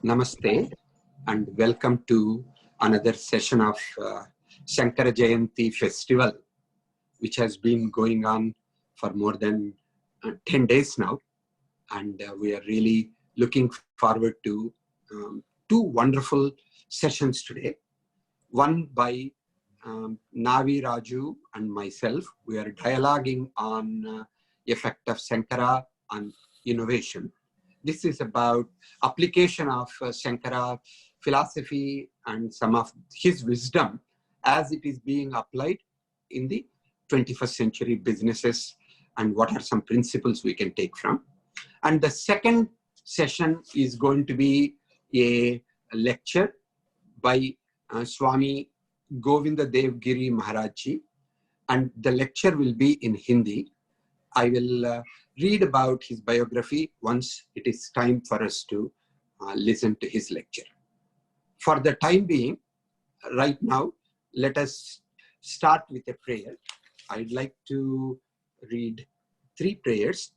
Namaste and welcome to another session of Shankara Jayanti festival, which has been going on for more than 10 days now. And we are really looking forward to two wonderful sessions today. One by NAVI, Radjou and myself. We are dialoguing on effect of Shankara on innovation. This is about application of Shankara philosophy and some of his wisdom as it is being applied in the 21st century businesses and what are some principles we can take from. And the second session is going to be a lecture by Swami Govinda Dev Giri Maharaj Ji, and the lecture will be in Hindi. I will read about his biography once it is time for us to listen to his lecture. For the time being, right now, let us start with a prayer. I'd like to read 3 prayers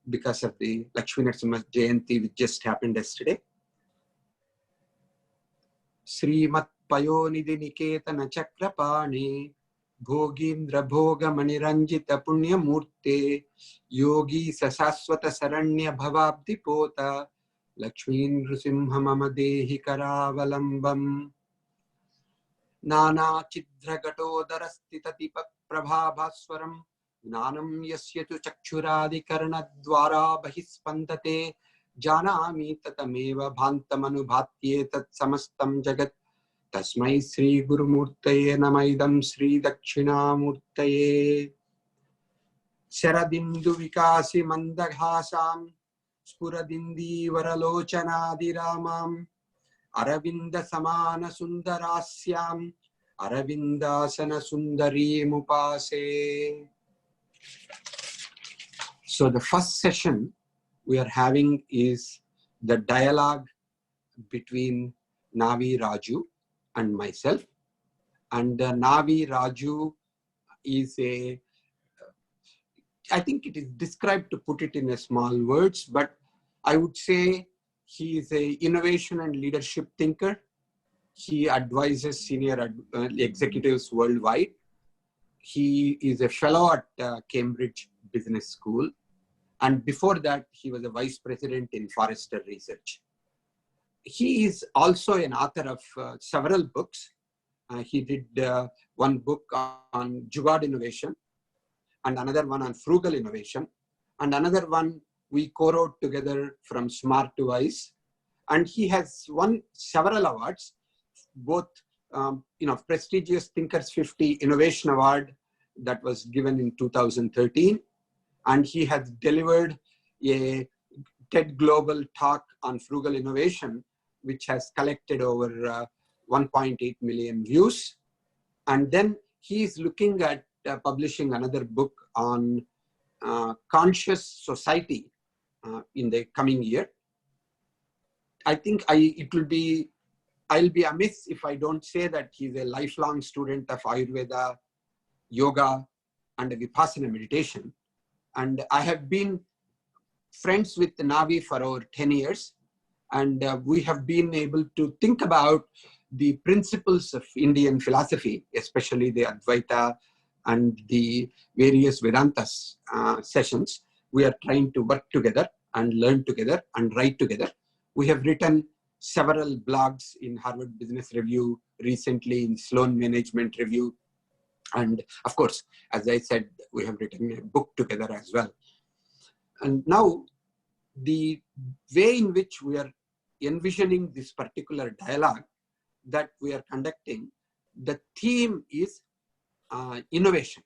because of the Lakshmi Narasimha Jayanti which just happened yesterday. Srimat Payonidhi Niketana Chakrapani Bhogindra Bhoga Maniranjita Punya Murte Yogi Sasaswata Saranya Bhavabdi Pota Lakshmi Nrusimha Mamadehi Karavalambam Nana Chidra Gatodharastita Tipa Prabhabhaswaram Gnanam Yasyatu Chakshuradi Karana Dwara Bahispandate Janami Tatameva Bhantamanu Bhatye Tat Samastam Jagat Tasmai Sri Guru Murtaye Namaidam Sri Dakshina Murtaye Sharadindu Vikasi Mandaghasam Spuradindi Varalochana Ramam Aravinda Samana Sundarasyam Aravindasana Sundari Mupase. So the first session we are having is the dialogue between NAVI, Radjou and myself. And NAVI, Radjou is I think it is described, to put it in a small words, but I would say he is a innovation and leadership thinker. He advises senior executives worldwide. He is a fellow at Cambridge Business School. And before that, he was a vice president in Forrester Research. He is also an author of several books. He did one book on Jugaad innovation, and another one on frugal innovation, and another one we co-wrote together from Smart to Wise. And he has won several awards, both prestigious Thinkers 50 Innovation Award that was given in 2013, and he has delivered a TED Global talk on frugal innovation, which has collected over 1.8 million views. And then he is looking at publishing another book on conscious society in the coming year. I think I'll be amiss if I don't say that he's a lifelong student of Ayurveda, yoga, and Vipassana meditation. And I have been friends with NAVI for over 10 years. And we have been able to think about the principles of Indian philosophy, especially the Advaita and the various Vedanta sessions. We are trying to work together and learn together and write together. We have written several blogs in Harvard Business Review, recently in Sloan Management Review. And of course, as I said, we have written a book together as well. And now, the way in which we are envisioning this particular dialogue that we are conducting, the theme is innovation.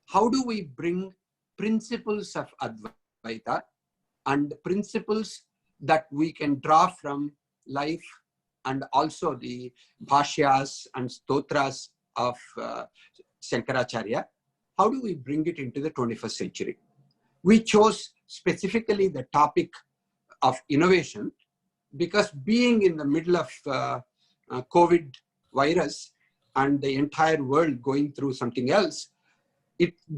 How do we bring principles of Advaita and principles that we can draw from life and also the bhashyas and stotras of Shankaracharya? How do we bring it into the 21st century? We chose specifically the topic of innovation because being in the middle of COVID virus and the entire world going through something else,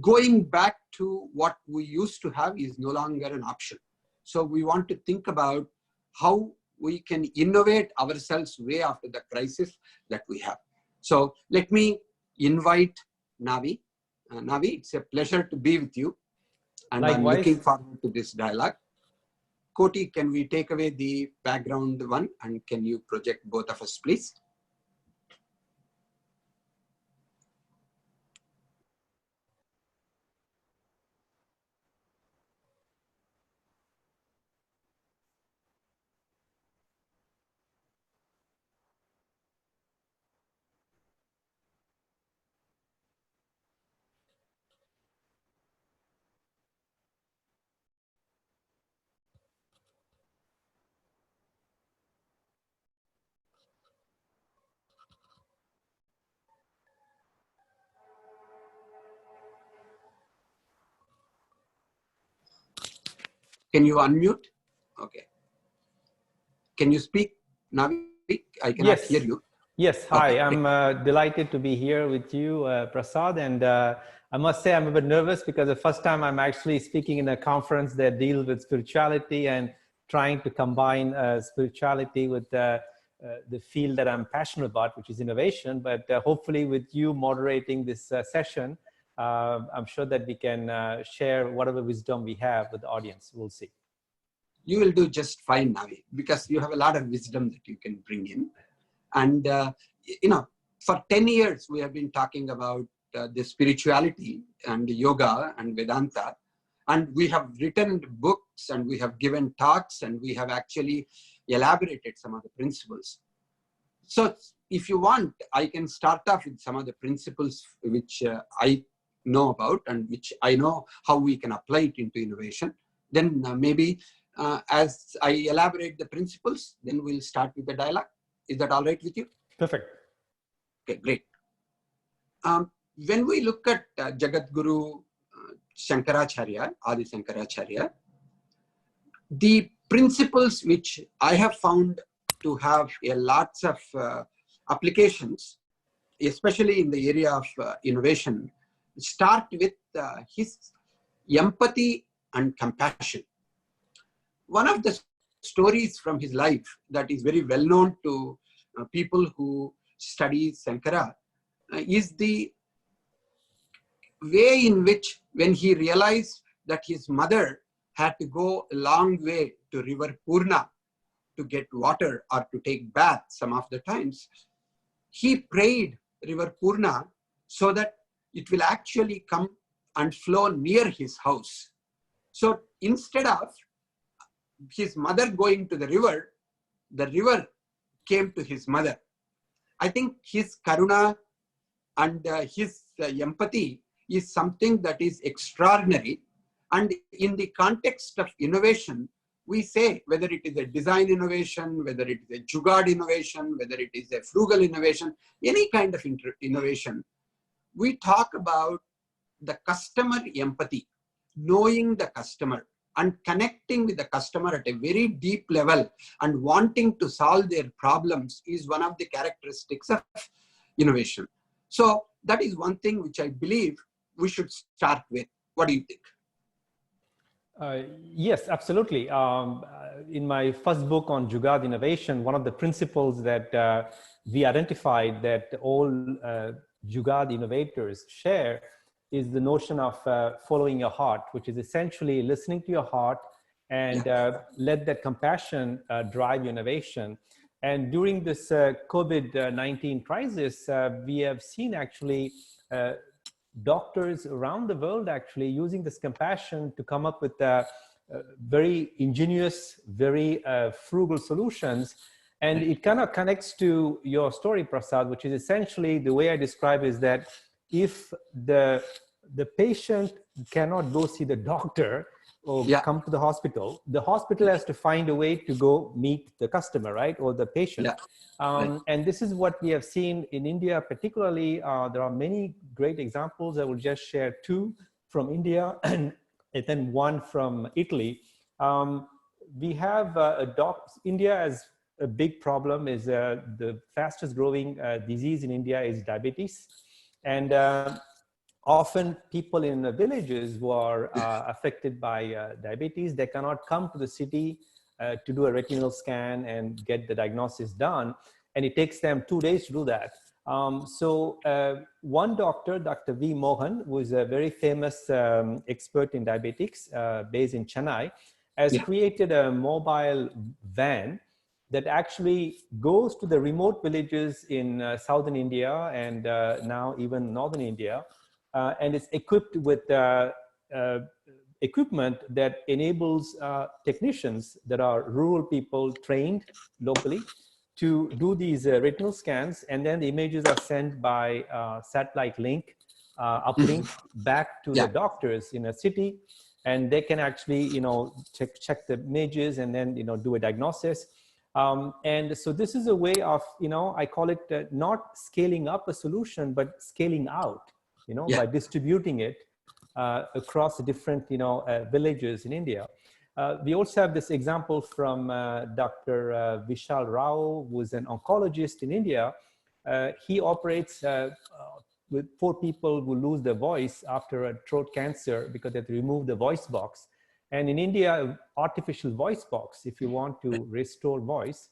going back to what we used to have is no longer an option. So we want to think about how we can innovate ourselves way after the crisis that we have. So let me invite Navi. Navi, it's a pleasure to be with you. And Likewise. I'm looking forward to this dialogue. Koti, can we take away the background one, and can you project both of us, please? Can you unmute? Okay. Can you speak, Navi? I cannot hear you. Yes, hi. Okay, I'm delighted to be here with you, Prasad. And I must say I'm a bit nervous because the first time I'm actually speaking in a conference that deals with spirituality and trying to combine spirituality with the field that I'm passionate about, which is innovation. But hopefully with you moderating this session, I'm sure that we can share whatever wisdom we have with the audience. We'll see. You will do just fine, Navi, because you have a lot of wisdom that you can bring in. And, you know, for 10 years, we have been talking about the spirituality and yoga and Vedanta. And we have written books and we have given talks and we have actually elaborated some of the principles. So if you want, I can start off with some of the principles which I know about and which I know how we can apply it into innovation. Then maybe as I elaborate the principles, then we'll start with the dialogue. Is that all right with you? Perfect. Okay, great. When we look at Jagadguru Shankaracharya, Adi Shankaracharya, the principles which I have found to have lots of applications, especially in the area of innovation, start with his empathy and compassion. One of the stories from his life that is very well known to people who study Sankara is the way in which, when he realized that his mother had to go a long way to river Purna to get water or to take bath some of the times, he prayed river Purna so that it will actually come and flow near his house. So instead of his mother going to the river came to his mother. I think his karuna and his empathy is something that is extraordinary. And in the context of innovation, we say whether it is a design innovation, whether it is a jugaad innovation, whether it is a frugal innovation, any kind of innovation, we talk about the customer empathy, knowing the customer and connecting with the customer at a very deep level and wanting to solve their problems is one of the characteristics of innovation. So that is one thing which I believe we should start with. What do you think? Yes, absolutely. In my first book on Jugaad innovation, one of the principles that we identified that all Jugaad innovators share is the notion of following your heart, which is essentially listening to your heart and let that compassion drive your innovation. And during this COVID-19 crisis, we have seen actually doctors around the world actually using this compassion to come up with very ingenious, very frugal solutions. And it kind of connects to your story, Prasad, which is essentially the way I describe is that if the patient cannot go see the doctor or come to the hospital has to find a way to go meet the customer, right? Or the patient. And this is what we have seen in India, particularly. There are many great examples. I will just share two from India and then one from Italy. We have India has a big problem is the fastest growing disease in India is diabetes. And often people in the villages who are affected by diabetes, they cannot come to the city to do a retinal scan and get the diagnosis done. And it takes them 2 days to do that. One doctor, Dr. V. Mohan, who is a very famous expert in diabetics based in Chennai, has created a mobile van that actually goes to the remote villages in southern India and now even northern India, and it's equipped with equipment that enables technicians that are rural people trained locally to do these retinal scans, and then the images are sent by satellite link, uplink back to the doctors in a city, and they can actually, you know, check the images and then, you know, do a diagnosis. And so this is a way of, you know, I call it not scaling up a solution, but scaling out, you know, by distributing it across different, you know, villages in India. We also have this example from Dr. Vishal Rao, who is an oncologist in India. He operates with 4 people who lose their voice after a throat cancer because they have to remove the voice box. And in India, artificial voice box, if you want to restore voice,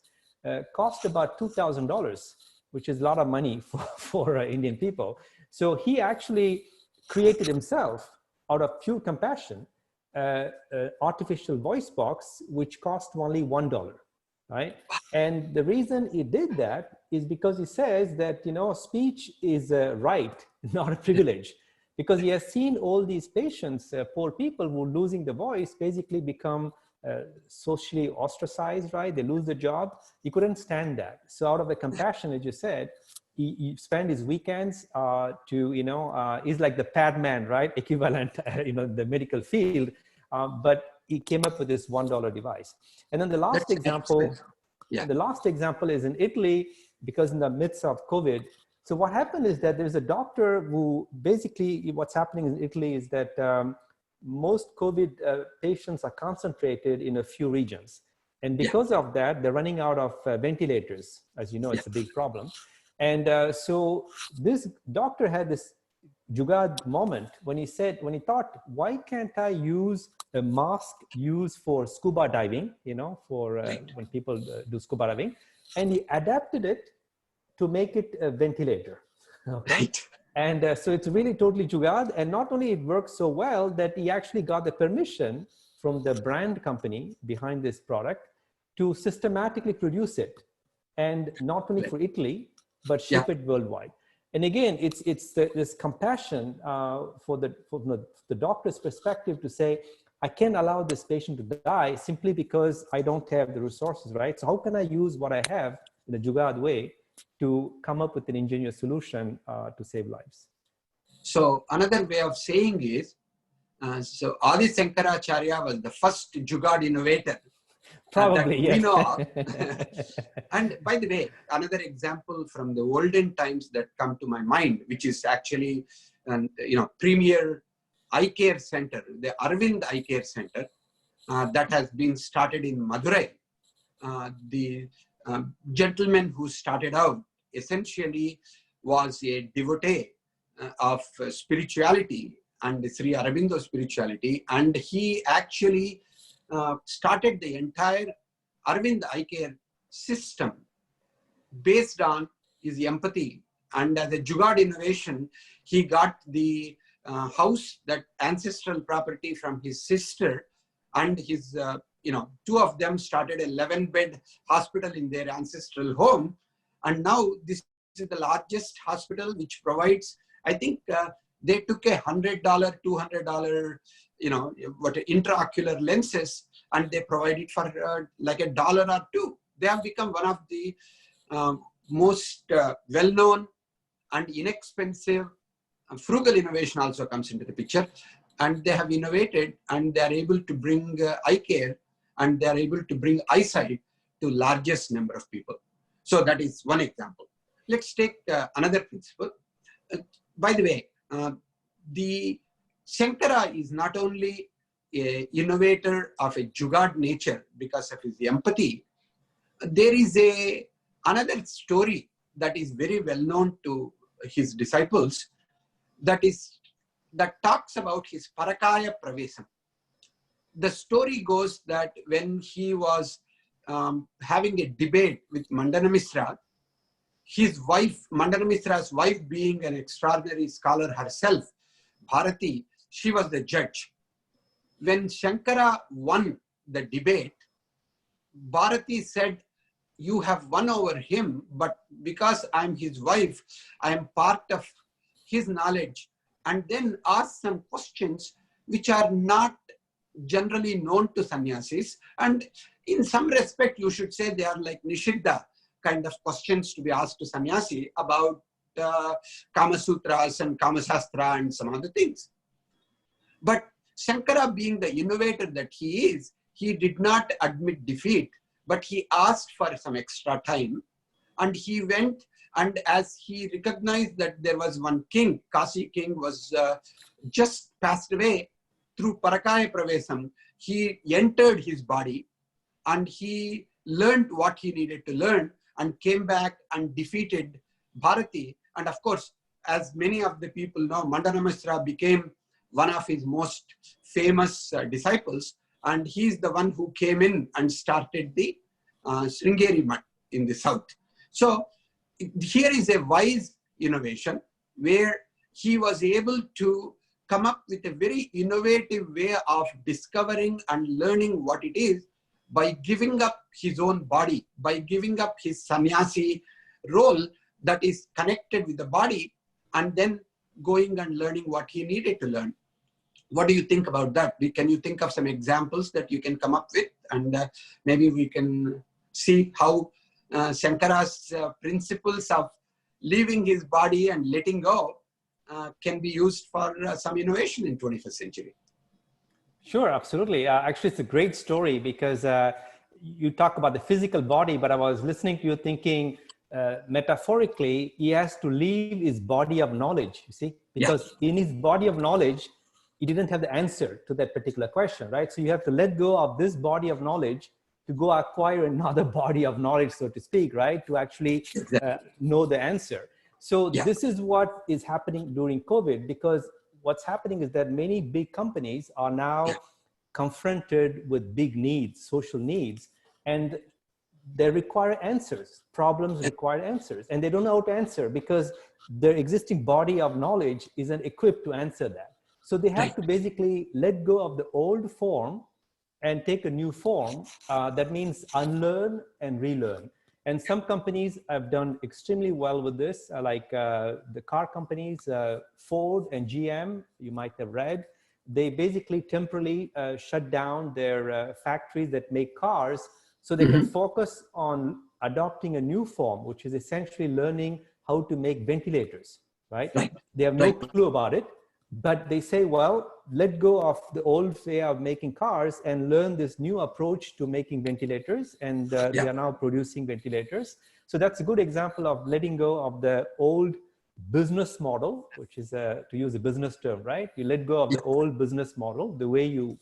cost about $2,000, which is a lot of money for Indian people. So he actually created himself, out of pure compassion, artificial voice box, which cost only $1, right? And the reason he did that is because he says that, you know, speech is a right, not a privilege, because he has seen all these patients, poor people who are losing the voice, basically become socially ostracized, right? They lose the job. He couldn't stand that. So out of the compassion, as you said, he spent his weekends to, you know, he's like the pad man, right? Equivalent, you know, the medical field. But he came up with this $1 device. And then the last example, the last example is in Italy, because in the midst of COVID. So what happened is that there's a doctor who basically, what's happening in Italy is that most COVID patients are concentrated in a few regions. And because of that, they're running out of ventilators. As you know, it's a big problem. And so this doctor had this Jugaad moment when he thought, why can't I use a mask used for scuba diving, you know, for when people do scuba diving, and he adapted it to make it a ventilator. Okay. And so it's really totally Jugaad. And not only it works so well that he actually got the permission from the brand company behind this product to systematically produce it. And not only for Italy, but ship it worldwide. And again, it's this compassion from the doctor's perspective to say, I can't allow this patient to die simply because I don't have the resources, right? So how can I use what I have in a Jugaad way to come up with an ingenious solution to save lives? So another way of saying is, so Adi Shankaracharya was the first Jugaad innovator. Probably, yes. We know of. And by the way, another example from the olden times that come to my mind, which is actually, you know, premier eye care center, the Arvind Eye Care Center, that has been started in Madurai. The gentleman who started out essentially was a devotee of spirituality and Sri Aurobindo spirituality, and he actually started the entire Arvind Eye Care system based on his empathy. And as a Jugaad innovation, he got the house, that ancestral property, from his sister, and his, you know, 2 of them started a 11-bed hospital in their ancestral home. And now this is the largest hospital which provides, I think they took $100, $200, you know, intraocular lenses, and they provide it for like $1 or $2. They have become one of the most well-known and inexpensive, frugal innovation also comes into the picture. And they have innovated, and they are able to bring eye care, and they are able to bring eyesight to largest number of people. So that is one example. Let's take another principle. By the way, the Shankara is not only an innovator of a Jugaad nature because of his empathy. There is another story that is very well known to his disciples, that talks about his Parakaya Pravesam. the story goes that when he was having a debate with Mandana Misra, his wife, Mandana Misra's wife, being an extraordinary scholar herself, Bharati, she was the judge. When Shankara won the debate, Bharati said, "You have won over him, but because I'm his wife, I am part of his knowledge," and then asked some questions which are not generally known to sannyasis. And in some respect, you should say they are like Nishiddha kind of questions to be asked to sannyasi about Kama Sutras and Kama Shastra and some other things. But Shankara, being the innovator that he is, he did not admit defeat, but he asked for some extra time. And he went, and as he recognized that there was one king, Kasi king was just passed away, through Parakaya Pravesam, he entered his body and he learned what he needed to learn and came back and defeated Bharati. And of course, as many of the people know, Mandana Misra became one of his most famous disciples, and he's the one who came in and started the Sringeri Mutt in the south. So here is a wise innovation where he was able to come up with a very innovative way of discovering and learning what it is by giving up his own body, by giving up his sannyasi role that is connected with the body, and then going and learning what he needed to learn. What do you think about that? Can you think of some examples that you can come up with? And maybe we can see how Shankara's principles of leaving his body and letting go can be used for some innovation in 21st century. Sure, absolutely. Actually, it's a great story because you talk about the physical body, but I was listening to you thinking metaphorically, he has to leave his body of knowledge, you see, because in his body of knowledge, he didn't have the answer to that particular question, right? So you have to let go of this body of knowledge to go acquire another body of knowledge, so to speak, right? To actually know the answer. So this is what is happening during COVID, because what's happening is that many big companies are now confronted with big needs, social needs, and they require answers. Problems require answers, and they don't know how to answer because their existing body of knowledge isn't equipped to answer that. So they have to basically let go of the old form and take a new form. That means unlearn and relearn. And some companies have done extremely well with this, like the car companies, Ford and GM, you might have read. They basically temporarily shut down their factories that make cars so they can focus on adopting a new form, which is essentially learning how to make ventilators, right? They have no clue about it, but they say, well, let go of the old way of making cars and learn this new approach to making ventilators. And they are now producing ventilators. So that's a good example of letting go of the old business model, which is to use a business term, right? You let go of the old business model, the way you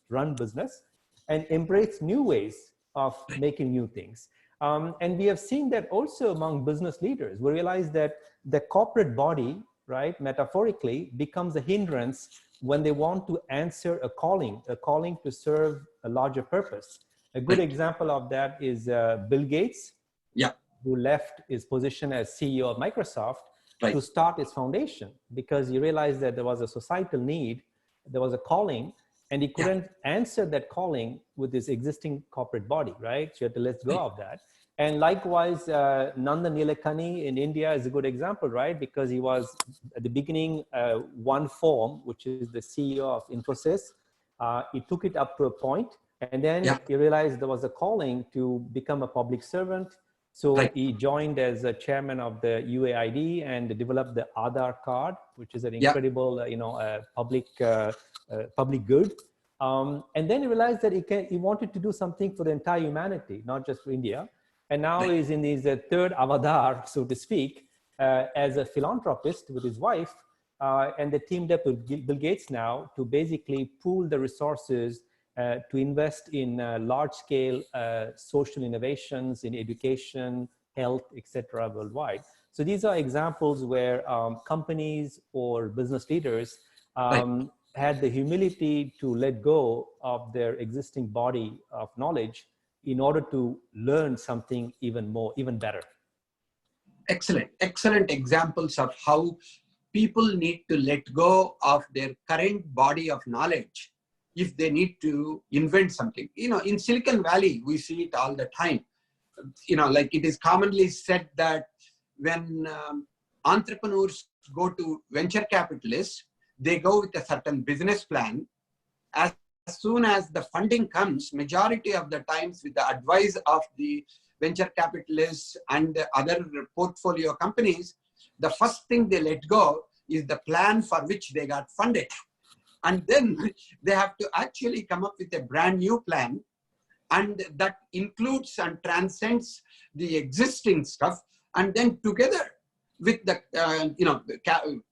run business, and embrace new ways of making new things. And we have seen that also among business leaders. We realize that the corporate body, right, metaphorically, becomes a hindrance when they want to answer a calling to serve a larger purpose. A good example of that is Bill Gates, who left his position as CEO of Microsoft to start his foundation because he realized that there was a societal need, there was a calling, and he couldn't answer that calling with his existing corporate body, right? So you had to let go of that. And likewise, Nandan Nilekani in India is a good example, right? Because he was at the beginning one form, which is the CEO of Infosys. He took it up to a point, and then he realized there was a calling to become a public servant. So he joined as a chairman of the UAID and developed the Aadhaar card, which is an incredible, public good. And then he realized that he wanted to do something for the entire humanity, not just for India. And now he's in his third avatar, so to speak, as a philanthropist with his wife. And they teamed up with Bill Gates now to basically pool the resources to invest in large-scale social innovations in education, health, etc., worldwide. So these are examples where companies or business leaders had the humility to let go of their existing body of knowledge in order to learn something even more, even better. Excellent, excellent examples of how people need to let go of their current body of knowledge if they need to invent something. You know, in Silicon Valley, we see it all the time. You know, like it is commonly said that when entrepreneurs go to venture capitalists, they go with a certain business plan. As soon as the funding comes, majority of the times with the advice of the venture capitalists and the other portfolio companies, the first thing they let go is the plan for which they got funded. And then they have to actually come up with a brand new plan, and that includes and transcends the existing stuff. And then together with the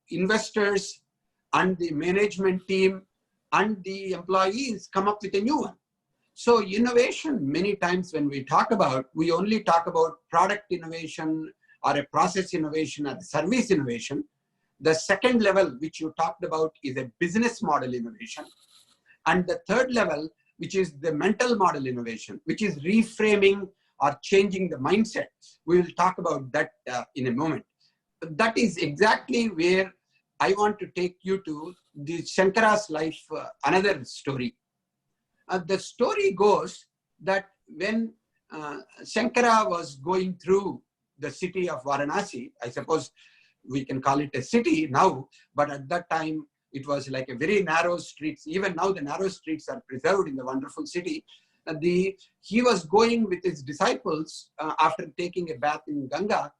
investors and the management team and the employees come up with a new one. So innovation, many times when we talk about, we only talk about product innovation or a process innovation or a service innovation. The second level, which you talked about, is a business model innovation. And the third level, which is the mental model innovation, which is reframing or changing the mindset. We will talk about that in a moment. But that is exactly where I want to take you to the Shankara's life, another story. The story goes that when Shankara was going through the city of Varanasi, I suppose we can call it a city now, but at that time it was like a very narrow streets. Even now the narrow streets are preserved in the wonderful city. He was going with his disciples after taking a bath in Ganga,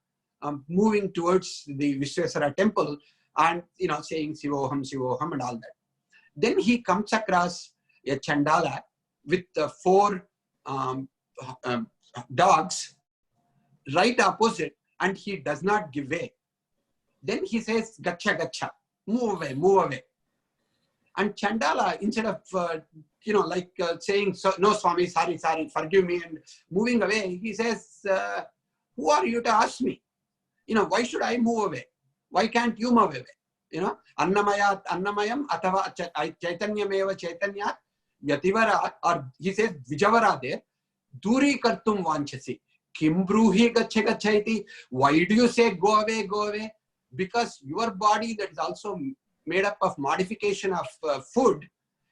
moving towards the Vishweswara temple and saying Sivoham, Sivoham and all that. Then he comes across a Chandala with 4 dogs right opposite, and he does not give way. Then he says, Gacha, Gacha, move away, move away. And Chandala, instead of, saying, no, Swami, sorry, sorry, forgive me, and moving away, he says, who are you to ask me? Why should I move away? Why can't you move away? Annamayat, Annamayam, Atava Chaitanyameva Chaitanyat, Yativara, or he says, Vijavara there, Duri Kartum Vanchasi. Kimbruhi Gacha Gachaiti. Why do you say go away, go away? Because your body that is also made up of modification of food,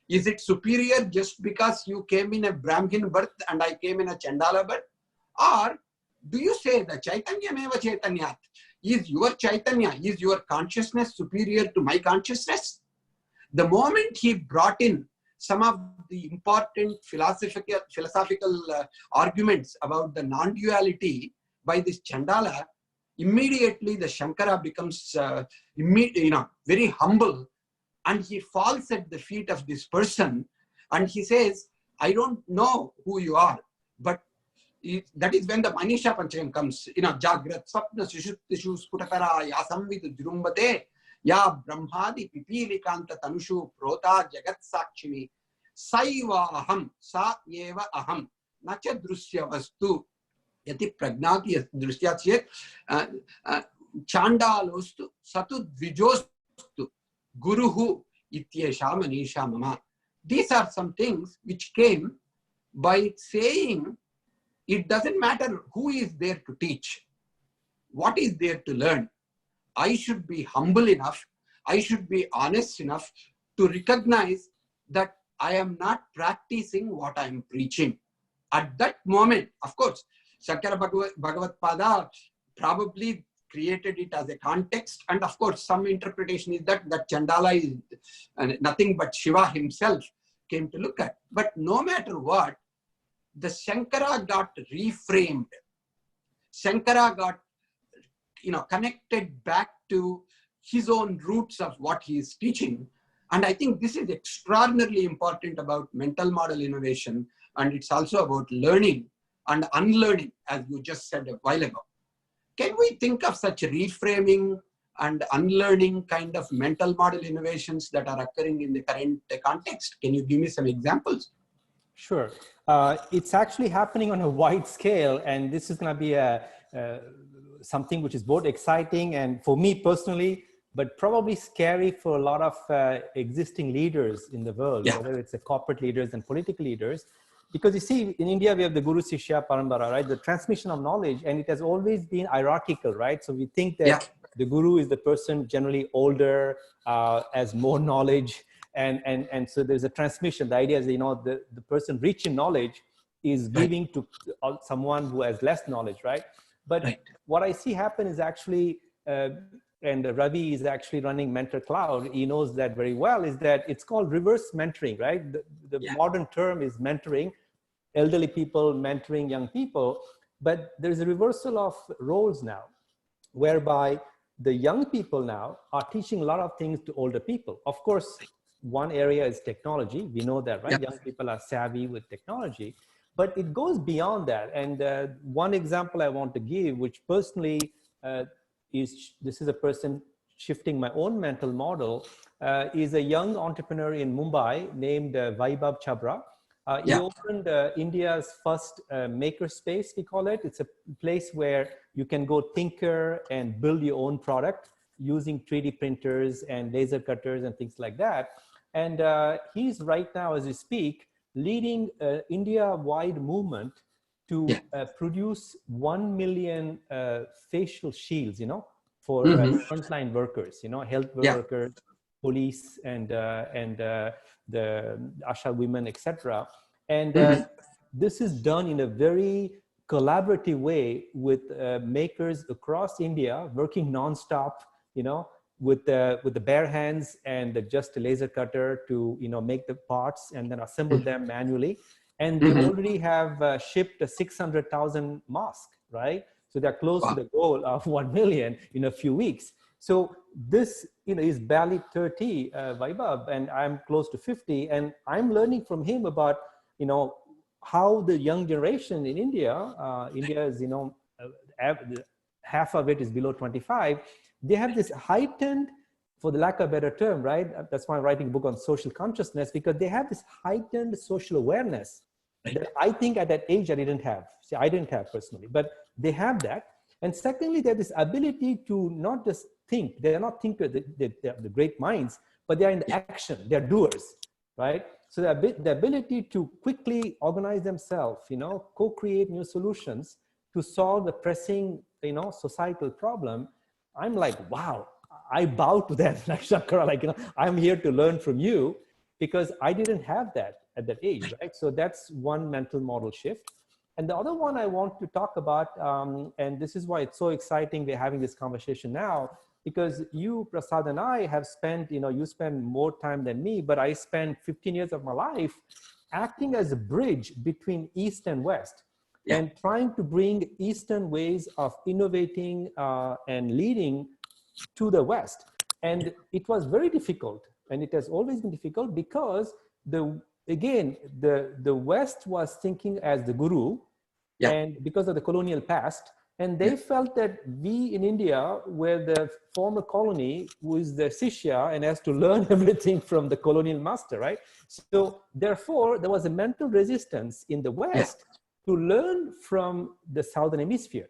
is it superior just because you came in a Brahmin birth and I came in a Chandala birth? Or do you say the Chaitanya Meva Chaitanyat? Is your Chaitanya, is your consciousness superior to my consciousness? The moment he brought in some of the important philosophical arguments about the non-duality by this Chandala, immediately the Shankara becomes very humble, and he falls at the feet of this person and he says, I don't know who you are, but that is when the Manisha Panchayam comes. Jagrat Swapna Sushuptishu Sputakara Yasamvid Drumbate Ya Brahmadi Pipilikanta Tanushu Prota Jagat Sakshimi Saiva Aham Sa Yeva Aham Nacha Drusya Vastu Yati Pragnati Drusyat Chandalostu Satu Dvijostu Guruhu Ityesha Manisha Mama. These are some things which came by saying it doesn't matter who is there to teach, what is there to learn. I should be humble enough, I should be honest enough to recognize that I am not practicing what I am preaching. At that moment, of course, Shankara Bhagavat Pada probably created it as a context, and of course some interpretation is that Chandala is nothing but Shiva himself came to look at. But no matter what, the Shankara got reframed. Shankara got connected back to his own roots of what he is teaching. And I think this is extraordinarily important about mental model innovation, and it's also about learning and unlearning, as you just said a while ago. Can we think of such reframing and unlearning kind of mental model innovations that are occurring in the current context? Can you give me some examples? Sure. It's actually happening on a wide scale, and this is going to be something which is both exciting and, for me personally, but probably scary for a lot of existing leaders in the world, Yeah. whether it's the corporate leaders and political leaders. Because you see, in India, we have the Guru Shishya Parambara, right? The transmission of knowledge, and it has always been hierarchical, right? So we think that the Guru is the person generally older, has more knowledge, and so there's a transmission. The idea is, you know, the person rich in knowledge is giving to someone who has less knowledge, right? But what I see happen is actually, and Ravi is actually running Mentor Cloud, he knows that very well, is that it's called reverse mentoring, right? The modern term is mentoring, elderly people mentoring young people, but there's a reversal of roles now, whereby the young people now are teaching a lot of things to older people. Of course, one area is technology. We know that, right? Young people are savvy with technology, but it goes beyond that. And one example I want to give, which personally this is a person shifting my own mental model, is a young entrepreneur in Mumbai named Vaibhav Chabra. He opened India's first makerspace, we call it. It's a place where you can go tinker and build your own product using 3D printers and laser cutters and things like that. And he's right now, as we speak, leading an India-wide movement to produce 1 million facial shields, you know, for frontline workers, you know, health workers, police, and the Asha women, etc. And this is done in a very collaborative way with makers across India, working nonstop, you know, with the bare hands and just a laser cutter to, you know, make the parts and then assemble them manually. And they already have shipped 600,000 masks, right? So they're close to the goal of 1 million in a few weeks. So this, you know, is barely 30, Vaibhav, and I'm close to 50. And I'm learning from him about, you know, how the young generation in India, India is, you know, half of it is below 25. They have this heightened, for the lack of a better term, right? That's why I'm writing a book on social consciousness, because they have this heightened social awareness that I think at that age I didn't have. See, I didn't have personally, but they have that. And secondly, they have this ability to not just think. They're not thinkers, they're the great minds, but they're in action, they're doers, right? So the ability to quickly organize themselves, you know, co-create new solutions to solve the pressing, you know, societal problem. I'm like, wow, I bow to that, Shankara, like, you know, I'm here to learn from you because I didn't have that at that age, right? So that's one mental model shift. And the other one I want to talk about, and this is why it's so exciting we're having this conversation now, because you, Prasad, and I have spent, you know, you spend more time than me, but I spent 15 years of my life acting as a bridge between East and West. And trying to bring Eastern ways of innovating and leading to the West. And it was very difficult. And it has always been difficult because the West was thinking as the guru, and because of the colonial past, and they felt that we in India were the former colony who is the Shishya and has to learn everything from the colonial master, right? So therefore, there was a mental resistance in the West to learn from the Southern Hemisphere.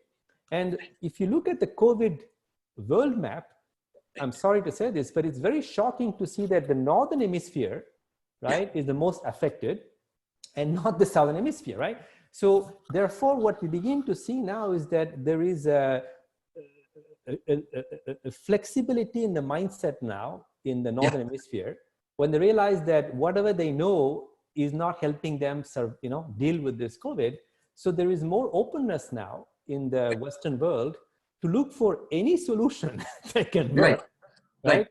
And if you look at the COVID world map, I'm sorry to say this, but it's very shocking to see that the Northern Hemisphere, right, is the most affected and not the Southern Hemisphere, right? So therefore, what we begin to see now is that there is a flexibility in the mindset now in the Northern Hemisphere, when they realize that whatever they know is not helping them, you know, deal with this COVID. So there is more openness now in the Western world to look for any solution that can work, right?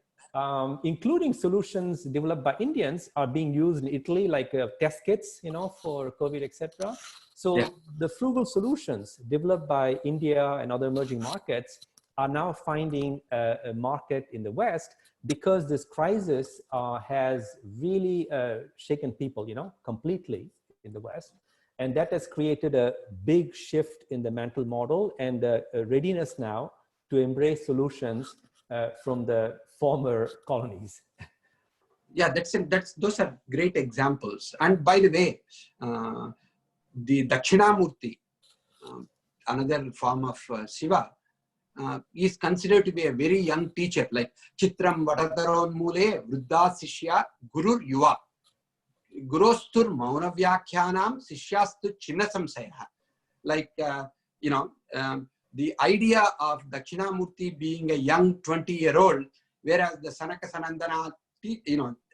Including solutions developed by Indians are being used in Italy, like test kits, you know, for COVID, etc. So the frugal solutions developed by India and other emerging markets are now finding a market in the West, because this crisis has really shaken people, you know, completely in the West. And that has created a big shift in the mental model and a readiness now to embrace solutions from the former colonies. Yeah, those are great examples. And by the way, the Dakshinamurti, another form of Shiva, is considered to be a very young teacher, like Chitram Vadadaron Mule, Vruddha Sishya, Gurur Yuva. Gurostur Mauna Vyakhyanam, Sishyastu Chinna Samsaya. Like, the idea of Dakshinamurti being a young 20-year-old, whereas the Sanaka Sanandana,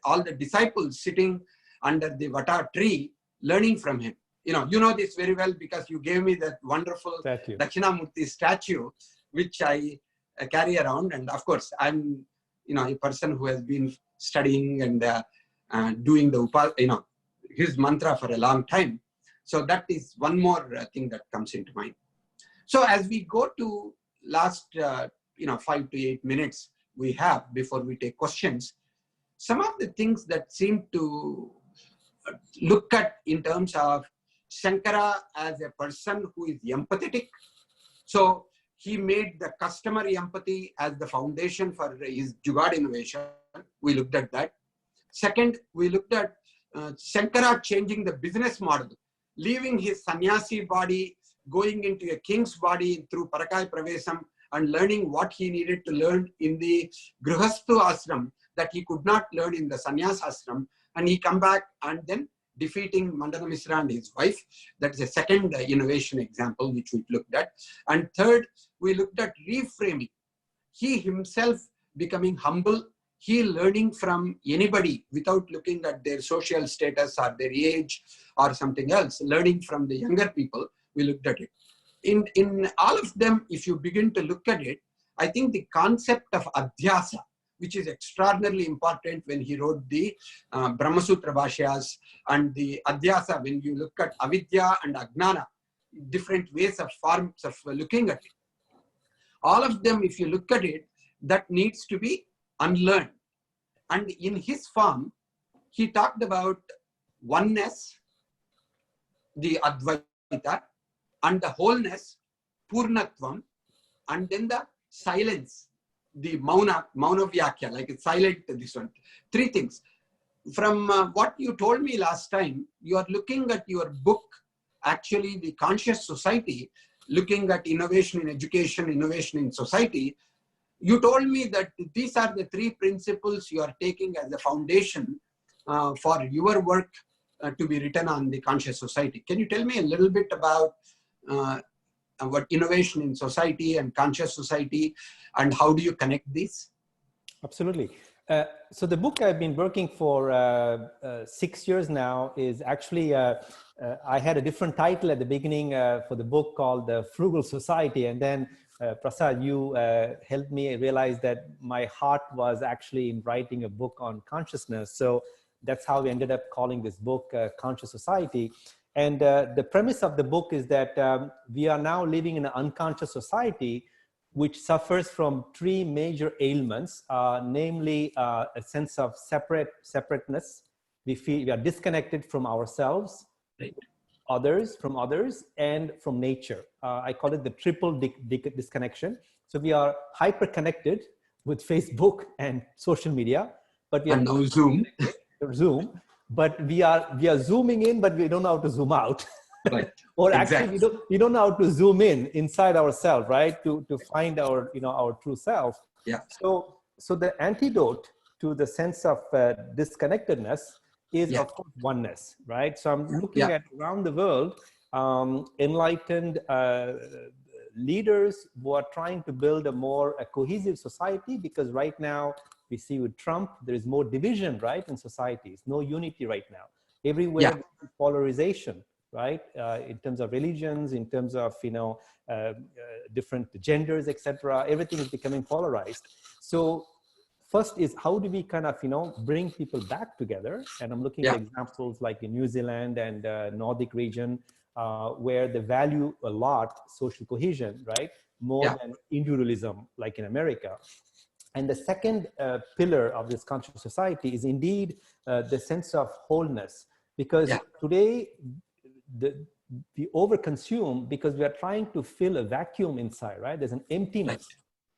all the disciples sitting under the Vata tree, learning from him. You know this very well because you gave me that wonderful Dakshinamurti statue, which I carry around. And of course, I'm, a person who has been studying and doing the, his mantra for a long time. So that is one more thing that comes into mind. So as we go to last, 5 to 8 minutes we have before we take questions, some of the things that seem to look at in terms of Shankara as a person who is empathetic. So he made the customer empathy as the foundation for his Jugaad innovation. We looked at that. Second, we looked at Shankara changing the business model, leaving his sannyasi body, going into a king's body through Parakai Pravesam and learning what he needed to learn in the Gruhastu ashram that he could not learn in the sannyas ashram. And he come back and then defeating Mandana Misra and his wife. That is a second innovation example which we looked at. And third, we looked at reframing. He himself becoming humble, he learning from anybody without looking at their social status or their age or something else, learning from the younger people. We looked at it. In all of them, if you begin to look at it, I think the concept of adhyasa, which is extraordinarily important when he wrote the Brahmasutra Bhashyas, and the adhyasa, when you look at avidya and agnana, different ways of forms of looking at it. All of them, if you look at it, that needs to be unlearned. And in his form, he talked about oneness, the Advaita, and the wholeness, Purnatvam, and then the silence, the Mauna Vyakya, like it's silent, this one. Three things. From what you told me last time, you are looking at your book, actually the Conscious Society, looking at innovation in education, innovation in society. You told me that these are the three principles you are taking as the foundation for your work to be written on the Conscious Society. Can you tell me a little bit about what innovation in society and Conscious Society, and how do you connect these? Absolutely. So the book I've been working for 6 years now is actually, I had a different title at the beginning for the book called The Frugal Society. And then Prasad, you helped me realize that my heart was actually in writing a book on consciousness. So that's how we ended up calling this book Conscious Society. And the premise of the book is that we are now living in an unconscious society which suffers from three major ailments, namely a sense of separateness. We feel we are disconnected from ourselves, right, from others, and from nature. I call it the triple disconnection. So we are hyper connected with Facebook and social media, but we are now Zoom. But we are zooming in, but we don't know how to zoom out. Right. Or exactly. actually, we don't know how to zoom in inside ourselves, right? To find our, our true self. Yeah. So the antidote to the sense of disconnectedness is, of course, oneness, right? So I'm looking at around the world, enlightened leaders who are trying to build a cohesive society, because right now we see with Trump, there is more division, right, in societies, no unity right now. Everywhere, polarization, right, in terms of religions, in terms of, different genders, etc. Everything is becoming polarized. So first is, how do we kind of, bring people back together? And I'm looking at examples like in New Zealand and Nordic region, where they value a lot social cohesion, right? More than individualism, like in America. And the second pillar of this conscious society is indeed the sense of wholeness, because today we overconsume because we are trying to fill a vacuum inside, right? There's an emptiness. Right.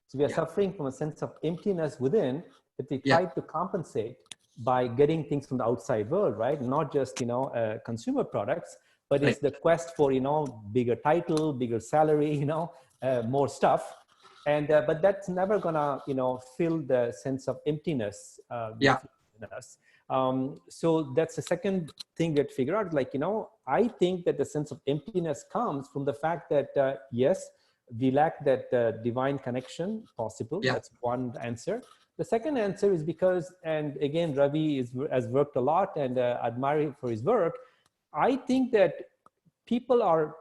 So we are suffering from a sense of emptiness within that we try to compensate by getting things from the outside world, right? Not just, consumer products, but it's the quest for, bigger title, bigger salary, more stuff. And but that's never gonna, you know, fill the sense of emptiness Yeah. within us. So that's the second thing that figure out, like, you know, I think that the sense of emptiness comes from the fact that yes, we lack that divine connection possible. Yeah. That's one answer. The second answer is because, and again, Ravi has worked a lot, and admire him for his work. I think that people are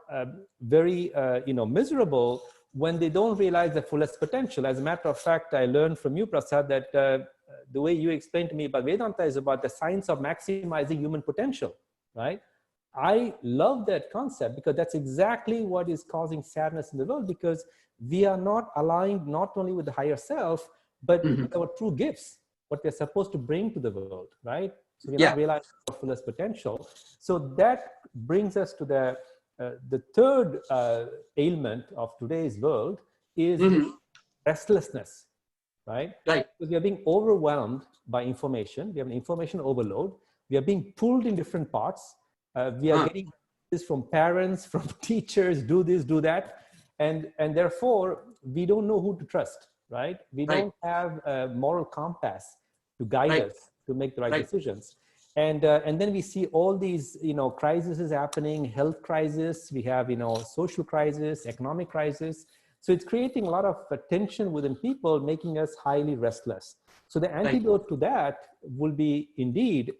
very, you know, miserable when they don't realize the fullest potential. As a matter of fact, I learned from you, Prasad, that the way you explained to me about Vedanta is about the science of maximizing human potential, right? I love that concept because that's exactly what is causing sadness in the world, because we are not aligned not only with the higher self, but with our true gifts, what we're supposed to bring to the world, right? So we're not realizing our fullest potential. So that brings us to the third ailment of today's world is restlessness, right? Right. Because we are being overwhelmed by information. We have an information overload. We are being pulled in different parts. We are getting this from parents, from teachers, do this, do that. And therefore, we don't know who to trust, right? We don't have a moral compass to guide us to make the right decisions. And then we see all these, you know, crises happening, health crisis, we have, you know, social crisis, economic crisis. So it's creating a lot of tension within people, making us highly restless. So the antidote to that will be indeed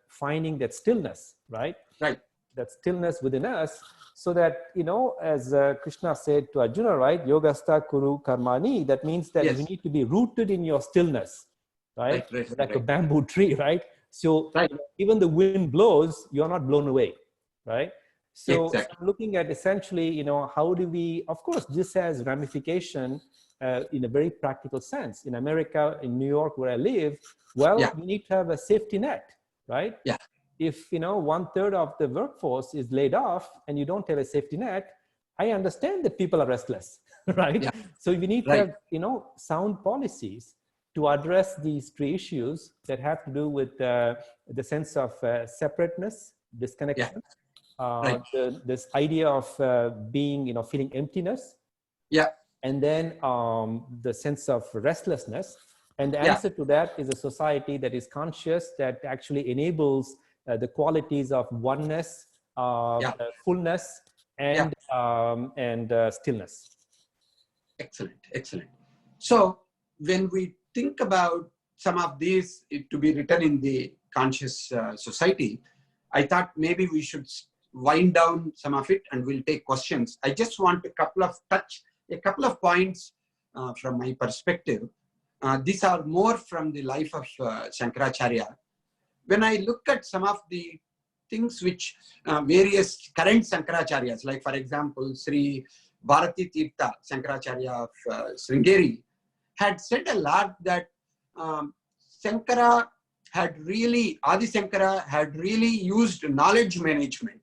finding that stillness, right? Right. That stillness within us, so that, you know, as Krishna said to Arjuna, right? Yogastha kuru karmani. That means that you need to be rooted in your stillness, right? Like a bamboo tree, right? So even the wind blows, you're not blown away, right? So, so I'm looking at essentially, you know, how do we, of course, this has ramification in a very practical sense. In America, in New York, where I live, well, you need to have a safety net, right? Yeah. If, you know, 1/3 of the workforce is laid off and you don't have a safety net, I understand that people are restless, right? Yeah. So we need to have, you know, sound policies to address these three issues that have to do with the sense of separateness, disconnection, this idea of being, you know, feeling emptiness, and then the sense of restlessness. And the answer to that is a society that is conscious, that actually enables the qualities of oneness, fullness, and stillness. Excellent, excellent. So when we think about some of these to be written in the conscious society, I thought maybe we should wind down some of it and we'll take questions. I just want touch a couple of points from my perspective. These are more from the life of Shankaracharya. When I look at some of the things which various current Shankaracharyas, like for example, Sri Bharati Tirtha, Shankaracharya of Sringeri, had said a lot that Adi Shankara had really used knowledge management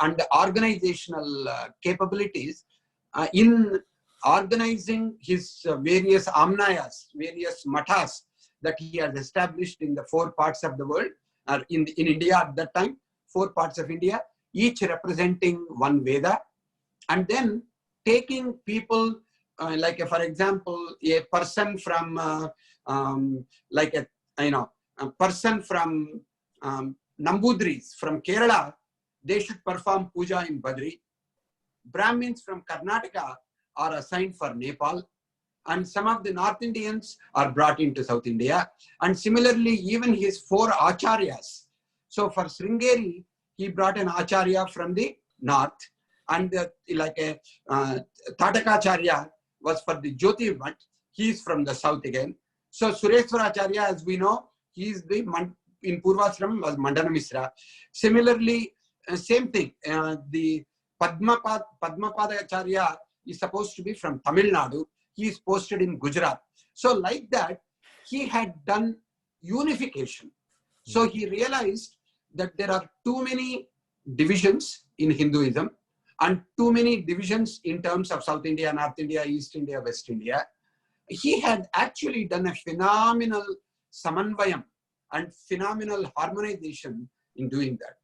and organizational capabilities in organizing his various amnayas, various mathas that he has established in the 4 parts of the world, or in India at that time, 4 parts of India, each representing one Veda, and then taking people like for example, a person from a person from Nambudris from Kerala, they should perform puja in Badri. Brahmins from Karnataka are assigned for Nepal, and some of the North Indians are brought into South India. And similarly, even his 4 acharyas. So for Sringeri, he brought an acharya from the north, and Tatakacharya was for the Jyotirmat. He is from the south again. So Sureshwaracharya, as we know, he is in Purvasram was Mandana Misra. Similarly, same thing. The Padmapadacharya is supposed to be from Tamil Nadu. He is posted in Gujarat. So like that, he had done unification. So he realized that there are too many divisions in Hinduism and too many divisions in terms of South India, North India, East India, West India. He had actually done a phenomenal samanvayam and phenomenal harmonization in doing that.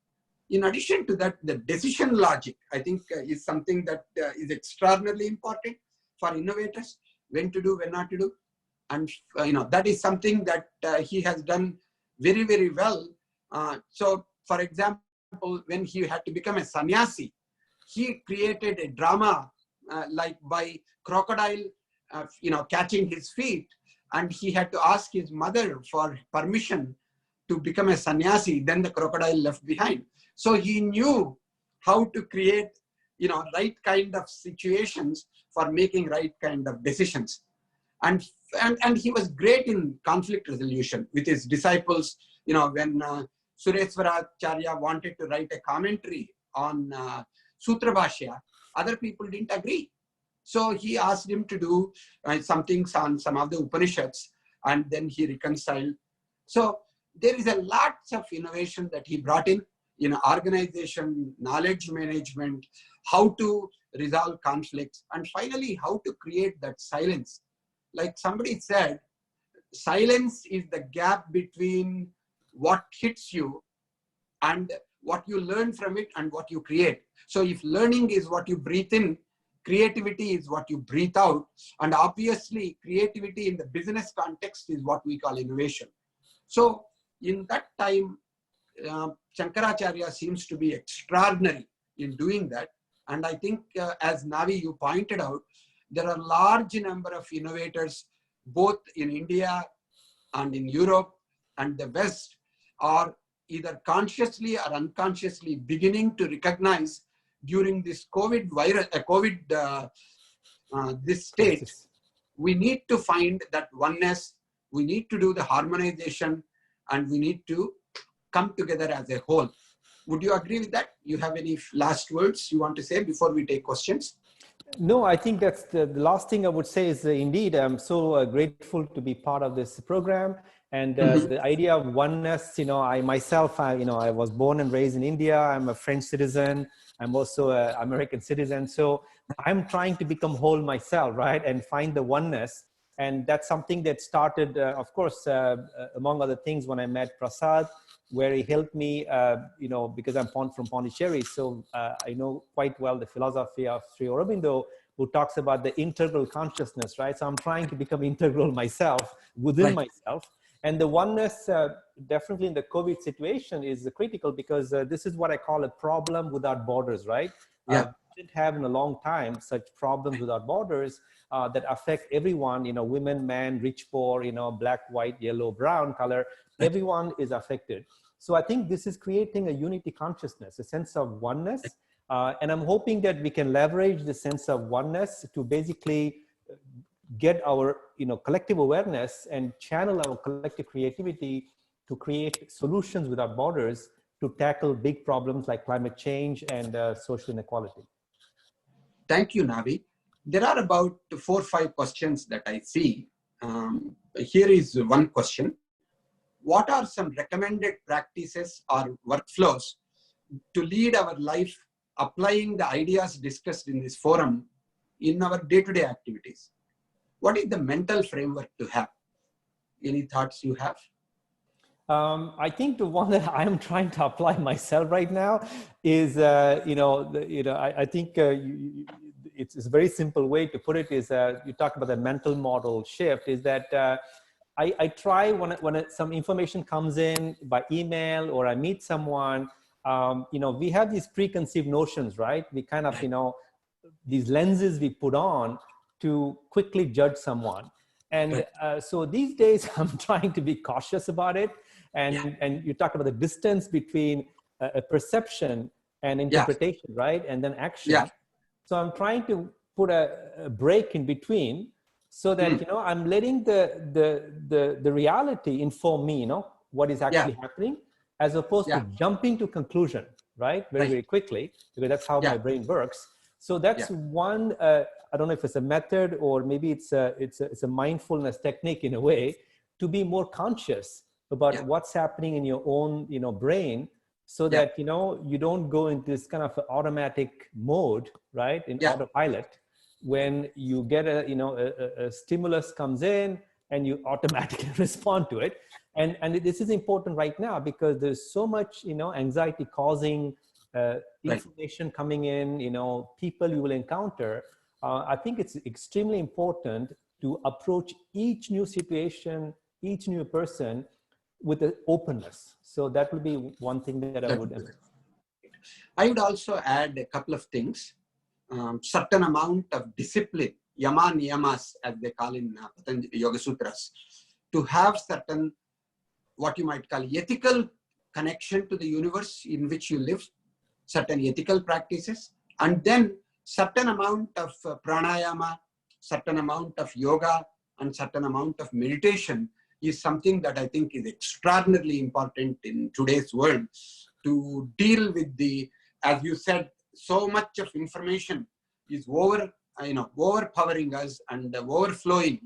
In addition to that, the decision logic, I think, is something that is extraordinarily important for innovators. when to do, when not to do. And that is something that he has done very, very well. So for example, when he had to become a sannyasi, he created a drama like by crocodile, catching his feet, and he had to ask his mother for permission to become a sannyasi. Then the crocodile left behind. So he knew how to create, right kind of situations for making right kind of decisions. And he was great in conflict resolution with his disciples. When Sureshwaracharya wanted to write a commentary on Sutra Bhashya, other people didn't agree. So he asked him to do some things on some of the Upanishads, and then he reconciled. So there is a lots of innovation that he brought in organization, knowledge management, how to resolve conflicts, and finally, how to create that silence. Like somebody said, silence is the gap between what hits you and what you learn from it and what you create. So if learning is what you breathe in, creativity is what you breathe out. And obviously, creativity in the business context is what we call innovation. So in that time, Shankaracharya seems to be extraordinary in doing that. And I think as Navi, you pointed out, there are large number of innovators, both in India and in Europe and the West, are either consciously or unconsciously beginning to recognize during this COVID virus, this state, we need to find that oneness, we need to do the harmonization, and we need to come together as a whole. Would you agree with that? You have any last words you want to say before we take questions? No, I think that's the last thing I would say is indeed, I'm so grateful to be part of this program. And the idea of oneness, I myself, I was born and raised in India. I'm a French citizen. I'm also an American citizen. So I'm trying to become whole myself, right? And find the oneness. And that's something that started, of course, among other things, when I met Prasad, where he helped me, because I'm from Pondicherry. So I know quite well the philosophy of Sri Aurobindo, who talks about the integral consciousness, right? So I'm trying to become integral myself, within myself. And the oneness, definitely in the COVID situation, is critical, because this is what I call a problem without borders, right? Yeah. We didn't have in a long time such problems without borders that affect everyone, women, men, rich, poor, black, white, yellow, brown color, everyone is affected. So I think this is creating a unity consciousness, a sense of oneness. And I'm hoping that we can leverage the sense of oneness to basically get our collective awareness and channel our collective creativity to create solutions without borders to tackle big problems like climate change and social inequality. Thank you, Navi. There are about 4 or 5 questions that I see. Here is one question. What are some recommended practices or workflows to lead our life applying the ideas discussed in this forum in our day-to-day activities? What is the mental framework to have? Any thoughts you have? I think the one that I'm trying to apply myself right now is, I think it's a very simple way to put it is, you talk about the mental model shift, is that I try when some information comes in by email or I meet someone, we have these preconceived notions, right? We kind of, these lenses we put on to quickly judge someone. And so these days I'm trying to be cautious about it. And you talk about the distance between a perception and interpretation, right? And then action. So I'm trying to put a break in between so that, I'm letting the reality inform me, what is actually happening, as opposed to jumping to conclusion, right? Very quickly, because that's how my brain works. So that's one, I don't know if it's a method or maybe it's a mindfulness technique in a way, to be more conscious about what's happening in your own, brain, so that, you don't go into this kind of automatic mode, right? In autopilot, when you get a stimulus comes in and you automatically respond to it. And this is important right now because there's so much, anxiety causing information coming in, people you will encounter. I think it's extremely important to approach each new situation, each new person with an openness. So that would be one thing that I would. I would also add a couple of things. Certain amount of discipline, yama niyamas, as they call in Patanjali Yoga Sutras, to have certain, what you might call ethical connection to the universe in which you live, certain ethical practices, and then certain amount of pranayama, certain amount of yoga, and certain amount of meditation is something that I think is extraordinarily important in today's world to deal with the, as you said, so much of information is overpowering us and overflowing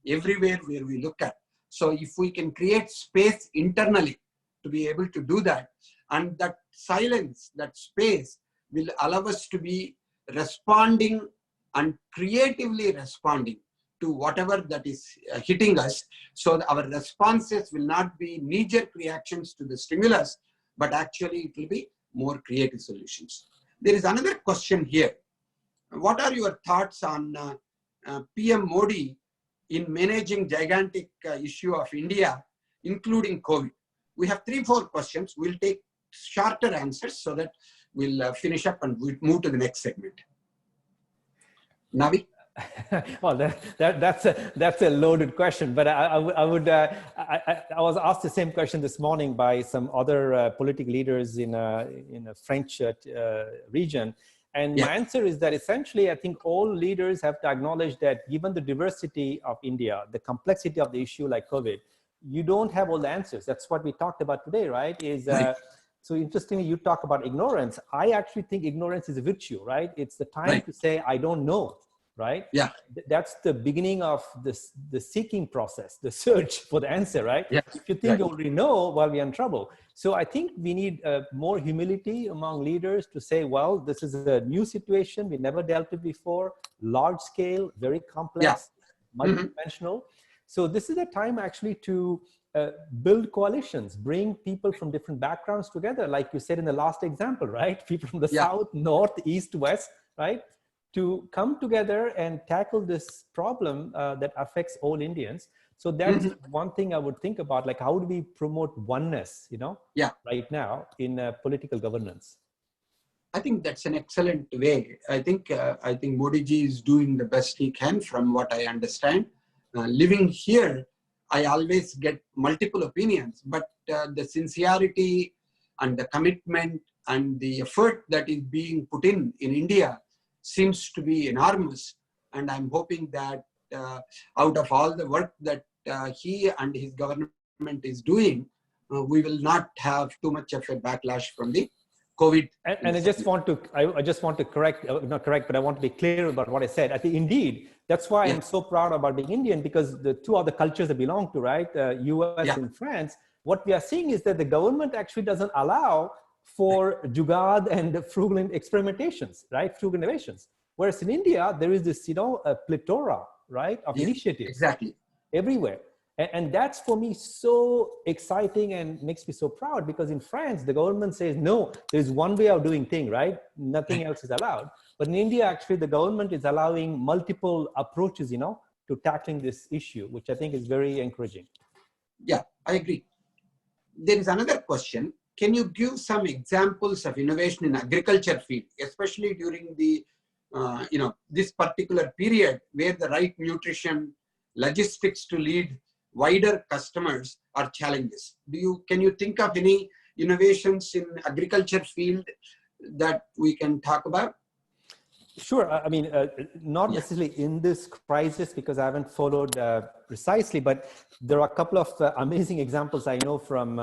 everywhere where we look at. So if we can create space internally to be able to do that, and that silence, that space will allow us to be responding and creatively responding to whatever that is hitting us. So our responses will not be knee-jerk reactions to the stimulus, but actually it will be more creative solutions. There is another question here. What are your thoughts on PM Modi in managing gigantic issue of India, including COVID? We have 3-4 questions. We'll take shorter answers so that we'll finish up and we'll move to the next segment. Navi? Well, that's a loaded question, but I was asked the same question this morning by some other political leaders in a French region, and my answer is that essentially I think all leaders have to acknowledge that given the diversity of India, the complexity of the issue like COVID, you don't have all the answers. That's what we talked about today, right? So interestingly, you talk about ignorance. I actually think ignorance is a virtue, right? It's the time to say I don't know. Right? Yeah. That's the beginning of the seeking process, the search for the answer, right? Yes. If you think you already know, well, we're in trouble. So I think we need more humility among leaders to say, well, this is a new situation we never dealt with before, large scale, very complex, multidimensional. So this is a time actually to build coalitions, bring people from different backgrounds together, like you said in the last example, right? People from the south, north, east, west, right? To come together and tackle this problem that affects all Indians. So that's one thing I would think about, like how do we promote oneness, right now in political governance? I think that's an excellent way. I think Modi ji is doing the best he can from what I understand. Living here, I always get multiple opinions, but the sincerity and the commitment and the effort that is being put in India seems to be enormous, and I'm hoping that out of all the work that he and his government is doing, we will not have too much of a backlash from the COVID. And I just want to correct, not correct, but I want to be clear about what I said. I think indeed, that's why I'm so proud about being Indian, because the two other cultures I belong to, right, US and France, what we are seeing is that the government actually doesn't allow for jugad and frugal experimentations, right? Frugal innovations. Whereas in India, there is this, a plethora, right, of initiatives. Exactly. Everywhere. And that's for me so exciting and makes me so proud, because in France, the government says, no, there's one way of doing things, right? Nothing else is allowed. But in India, actually, the government is allowing multiple approaches, to tackling this issue, which I think is very encouraging. Yeah, I agree. There is another question. Can you give some examples of innovation in agriculture field, especially during the, this particular period where the right nutrition, logistics to lead wider customers are challenges? Can you think of any innovations in agriculture field that we can talk about? Sure. I mean, not necessarily in this crisis, because I haven't followed precisely, but there are a couple of amazing examples I know from,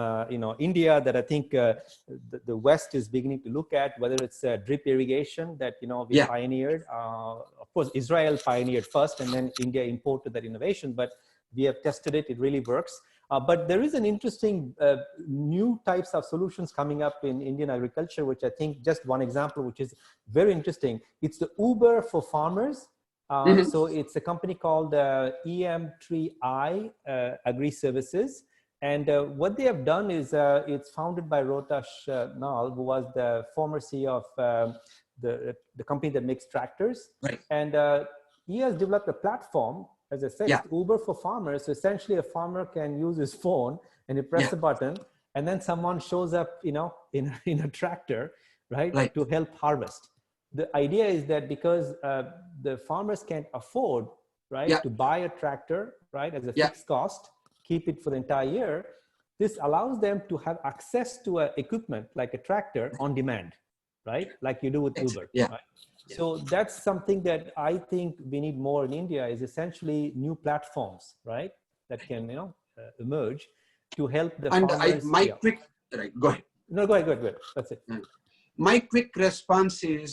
India that I think the West is beginning to look at, whether it's drip irrigation that, we pioneered. Of course, Israel pioneered first, and then India imported that innovation, but we have tested it. It really works. But there is an interesting new types of solutions coming up in Indian agriculture, which I think just one example, which is very interesting. It's the Uber for farmers. So it's a company called EM3I Agri Services. And what they have done is it's founded by Rotash Nal, who was the former CEO of the company that makes tractors. Right. And he has developed a platform as I said, Yeah. it's Uber for farmers. So essentially, a farmer can use his phone and he press a button, and then someone shows up, you know, in a tractor, right, to help harvest. The idea is that because the farmers can't afford, right, to buy a tractor, right, as a fixed cost, keep it for the entire year, this allows them to have access to equipment like a tractor on demand, right, like you do with Uber. Right? So that's something that I think we need more in India, is essentially new platforms, right, that can, you know, emerge to help the farmers. Go ahead. No, go ahead. That's it. My quick response is,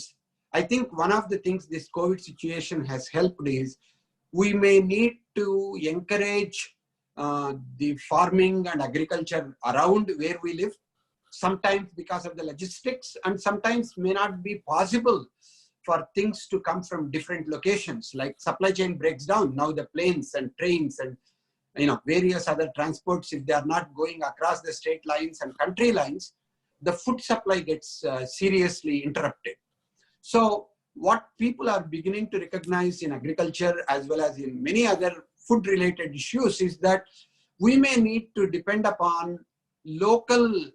I think one of the things this COVID situation has helped is we may need to encourage the farming and agriculture around where we live, sometimes because of the logistics, and sometimes may not be possible for things to come from different locations, like supply chain breaks down. Now the planes and trains and, you know, various other transports, if they are not going across the state lines and country lines, the food supply gets seriously interrupted. So what people are beginning to recognize in agriculture as well as in many other food related issues is that we may need to depend upon local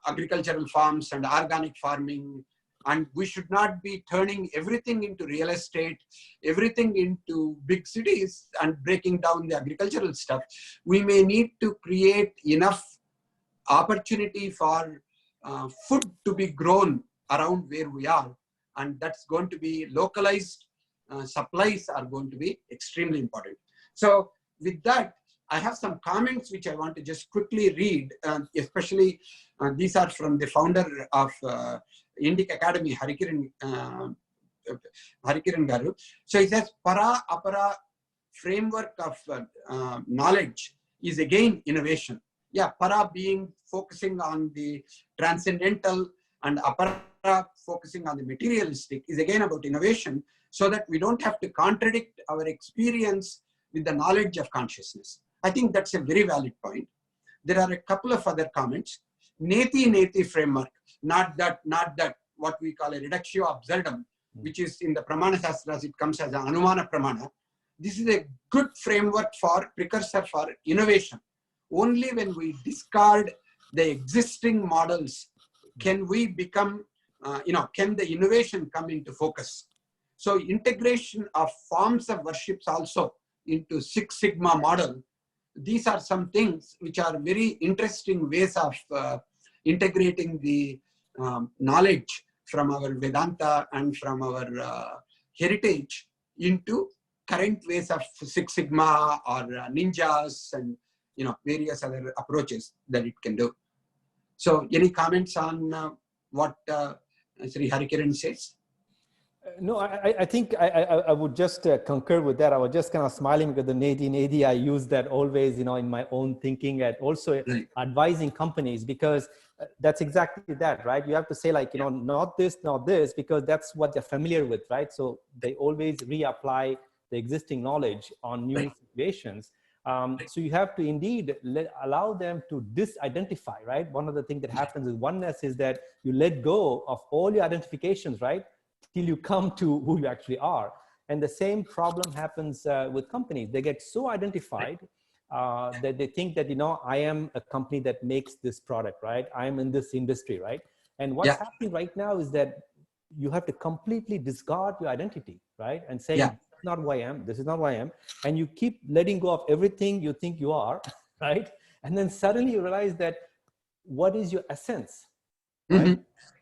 agricultural farms and organic farming, and we should not be turning everything into real estate, everything into big cities and breaking down the agricultural stuff. We may need to create enough opportunity for food to be grown around where we are, and that's going to be localized. Supplies are going to be extremely important. So with that, I have some comments which I want to just quickly read, especially these are from the founder of Indic Academy, Harikiran Garu. So he says, Para Apara framework of knowledge is again innovation. Yeah, Para being focusing on the transcendental and Apara focusing on the materialistic is again about innovation, so that we don't have to contradict our experience with the knowledge of consciousness. I think that's a very valid point. There are a couple of other comments. Neti framework, not that what we call a reductio absurdum, which is in the Pramana Shastras, it comes as an Anumana Pramana. This is a good framework for precursor for innovation. Only when we discard the existing models can we become, can the innovation come into focus. So integration of forms of worships also into Six Sigma model. These are some things which are very interesting ways of integrating the knowledge from our Vedanta and from our heritage into current ways of Six Sigma or ninjas and various other approaches that it can do. So any comments on what Sri Harikiran says? No, I think I would just concur with that. I was just kind of smiling because the Nedi, I use that always, in my own thinking and also advising companies, because that's exactly that, right? You have to say like, not this, because that's what they're familiar with, right? So they always reapply the existing knowledge on new situations. So you have to indeed allow them to disidentify, right? One of the things that happens with oneness is that you let go of all your identifications, right? Till you come to who you actually are. And the same problem happens with companies. They get so identified that they think that, I am a company that makes this product, right? I'm in this industry, right? And what's happening right now is that you have to completely discard your identity, right? And say, this is not who I am, this is not who I am. And you keep letting go of everything you think you are, right? And then suddenly you realize that what is your essence, right?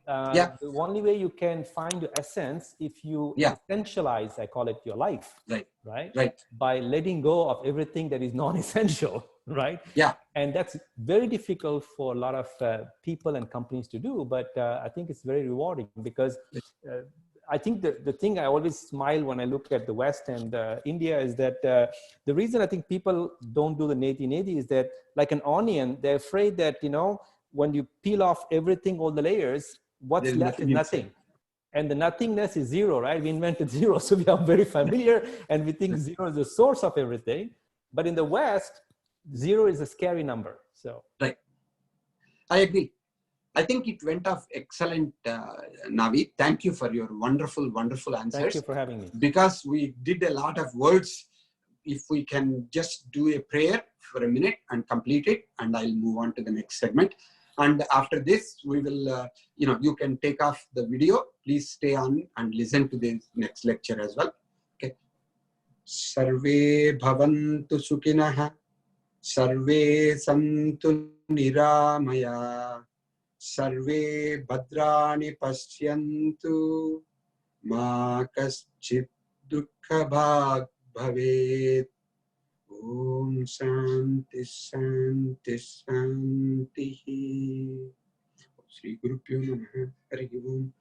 The only way you can find your essence if you essentialize, I call it, your life, right? By letting go of everything that is non-essential, right? And that's very difficult for a lot of people and companies to do, but I think it's very rewarding, because I think the thing I always smile when I look at the West and India is that the reason I think people don't do the neti is that, like an onion, they're afraid that, when you peel off everything, all the layers, what's left is nothing. And the nothingness is zero, right? We invented zero. So we are very familiar and we think zero is the source of everything. But in the West, zero is a scary number. So I agree. I think it went off excellent, Navi. Thank you for your wonderful, wonderful answers. Thank you for having me. Because we did a lot of words, if we can just do a prayer for a minute and complete it, and I'll move on to the next segment. And after this, we will, you can take off the video. Please stay on and listen to the next lecture as well. Okay. Sarve bhavantu sukinaha, sarve santu niramaya, sarve bhadrani paschyantu, ma kaschit dukkha bhag bhavet. Om Shanti Shanti Shanti. Sri Guru Pyo Namaha. Hari Om.